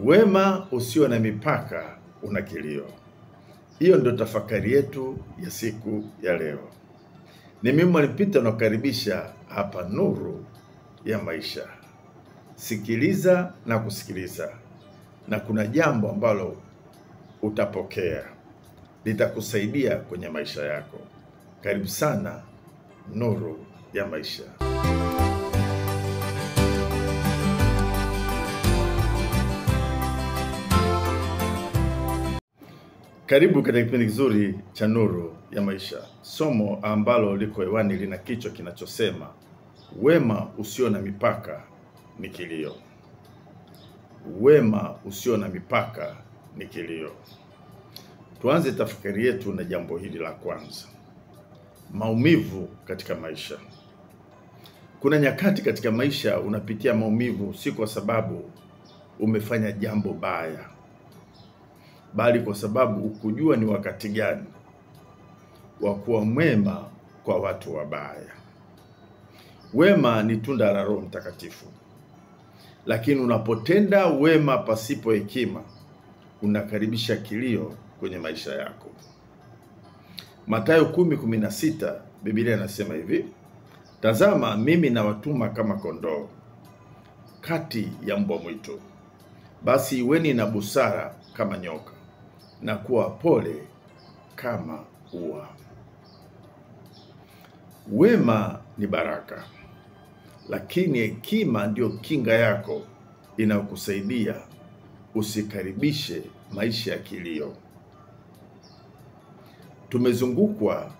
Wema usio na mipaka una kilio. Hiyo ndio tafakari yetu ya siku ya leo. Ni mimi Mwalimu Peter nakukaribisha hapa Nuru ya Maisha. Sikiliza na kusikiliza, na kuna jambo ambalo utapokea litakusaidia kwenye maisha yako. Karibu sana Nuru ya Maisha. Karibu katika kipindi kizuri cha Nuru ya Maisha. Somo ambalo liko hewani lina kichwa kinachosema wema usio na mipaka ni kilio. Wema usio na mipaka ni kilio. Tuanze tafakari yetu na jambo hili la kwanza. Maumivu katika maisha. Kuna nyakati katika maisha unapitia maumivu si kwa sababu umefanya jambo baya, bali kwa sababu ukujua ni wakati gani wa kuwa mwema kwa watu wabaya. Wema ni tunda la Roho Mtakatifu. Lakini unapotenda wema pasipo hekima, unakaribisha kilio kwenye maisha yako. Mathayo 10:16 Biblia inasema hivi: tazama, mimi nawatuma kama kondoo kati ya mbwa mwitu. Basi iweni na busara kama nyoka, na kuwa pole kama ua. Wema ni baraka, lakini hekima ndio kinga yako inayokusaidia usikaribishe maisha ya kilio. Tumezungukwa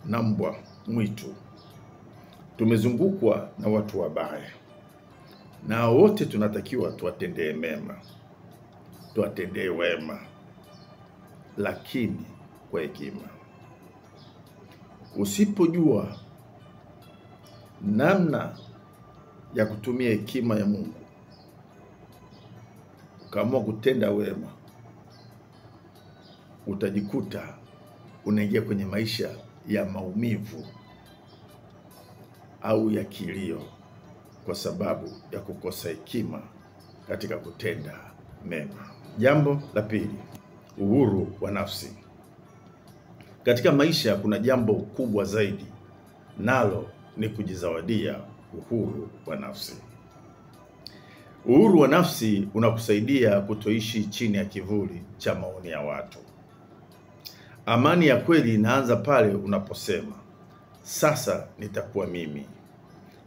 na mbwa mwitu, tumezungukwa na watu wabaya, na wote tunatakiwa tuwatendee mema, tuwatendee wema, lakini kwa hekima. Usipojua namna ya kutumia hekima ya Mungu, ukaamua kutenda wema, utajikuta unaingia kwenye maisha ya maumivu au ya kilio kwa sababu ya kukosa hekima katika kutenda mema. Jambo la pili, uhuru wa nafsi. Katika maisha kuna jambo kubwa zaidi, nalo ni kujizawadia uhuru wa nafsi. Uhuru wa nafsi unakusaidia kutoishi chini ya kivuli cha maoni ya watu. Amani ya kweli inaanza pale unaposema, sasa nitakuwa mimi,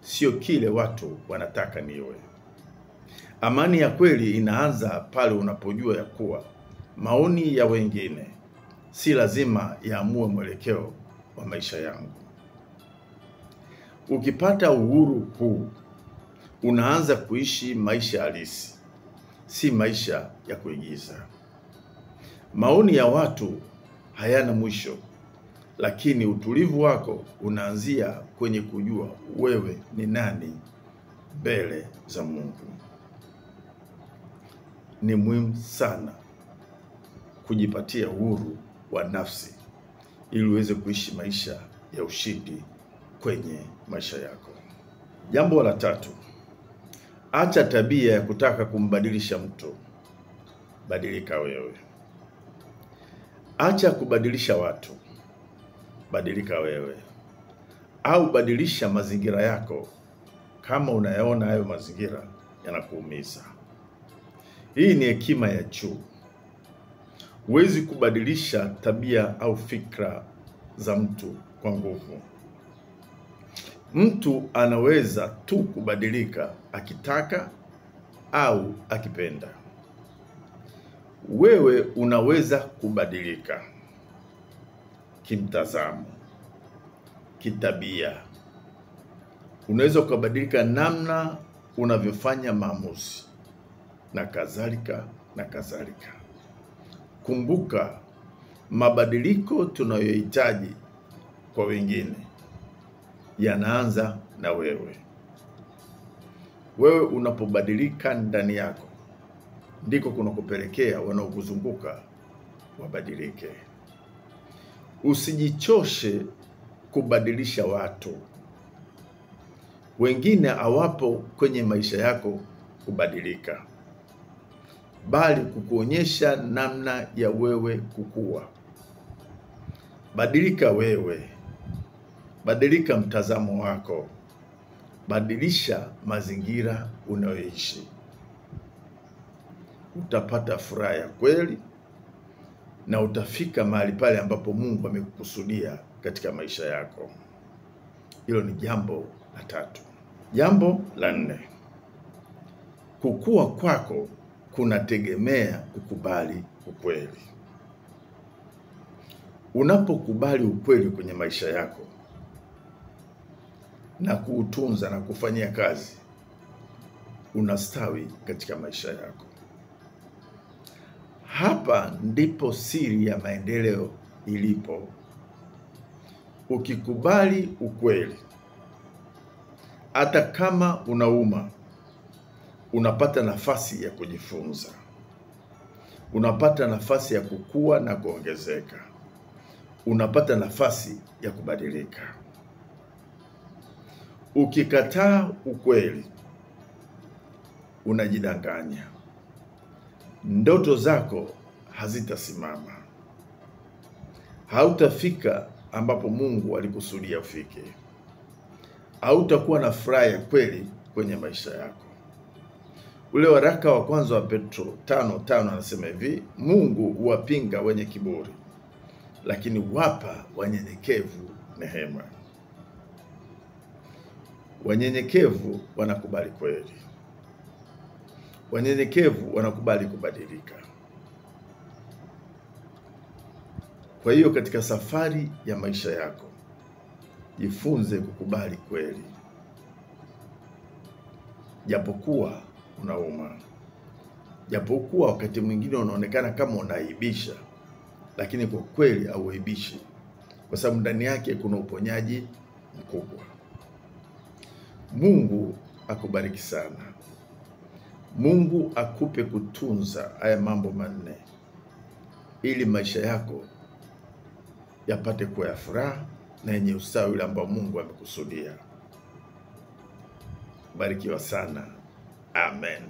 sio kile watu wanataka niwe. Amani ya kweli inaanza pale unapojua ya kuwa maoni ya wengine si lazima yaamue mwelekeo wa maisha yangu. Ukipata uhuru huu, unaanza kuishi maisha halisi, si maisha ya kuigiza. Maoni ya watu hayana mwisho, lakini utulivu wako unaanzia kwenye kujua wewe ni nani mbele za Mungu. Ni muhimu sana kujipatia uhuru wa nafsi ili uweze kuishi maisha ya ushindi kwenye maisha yako. Jambo la tatu, acha tabia ya kutaka kumbadilisha mtu, badilika wewe. Acha kubadilisha watu, badilika wewe. Au badilisha mazingira yako kama unayaona hayo mazingira yanakuumiza. Hii ni hekima ya juu. Huwezi kubadilisha tabia au fikra za mtu kwa nguvu. Mtu anaweza tu kubadilika akitaka au akipenda. Wewe unaweza kubadilika kimtazamo, kitabia. Unaweza kubadilika namna unavyofanya maamuzi, na kadhalika na kadhalika. Kumbuka, mabadiliko tunayohitaji kwa wengine yanaanza na wewe. Wewe unapobadilika ndani yako, ndiko kunakupelekea wanaokuzunguka wabadilike. Usijichoshe kubadilisha watu. Wengine hawapo kwenye maisha yako kubadilika. bali kukuonyesha namna ya wewe kukua. Badilika wewe, badilika mtazamo wako, badilisha mazingira unayoishi. Utapata furaha ya kweli na utafika mahali pale ambapo Mungu amekukusudia katika maisha yako. Hilo ni jambo la 3. Jambo la 4. Kukua kwako kunategemea kukubali ukweli. Unapokubali ukweli kwenye maisha yako na kuutunza na kufanyia kazi, unastawi katika maisha yako. Hapa ndipo siri ya maendeleo ilipo. Ukikubali ukweli, hata kama unauma, unapata nafasi ya kujifunza. Unapata nafasi ya kukua na kuongezeka. Unapata nafasi ya kubadilika. Ukikataa ukweli, unajidanganya. Ndoto zako hazitasimama. Hautafika ambapo Mungu alikusudia ufike. Hautakuwa na furaha ya kweli kwenye maisha yako. Ule waraka wa kwanza wa Petro 5:5 anasema hivi, Mungu huwapinga wenye kiburi, lakini wapa wanyenyekevu neema. Wanyenyekevu wanakubali kweli. Wanyenyekevu wanakubali kubadilika. Kwa hiyo katika safari ya maisha yako, jifunze kukubali kweli. Japokuwa unauma, japokuwa wakati mwingine unaonekana kama unaaibisha, lakini kwa kweli hauaibishi, kwa sababu ndani yake kuna uponyaji mkubwa. Mungu akubariki sana. Mungu akupe kutunza haya mambo 4 ili maisha yako yapate kuwa ya furaha na yenye ustawi ule ambao Mungu amekusudia. Barikiwa sana. Amen.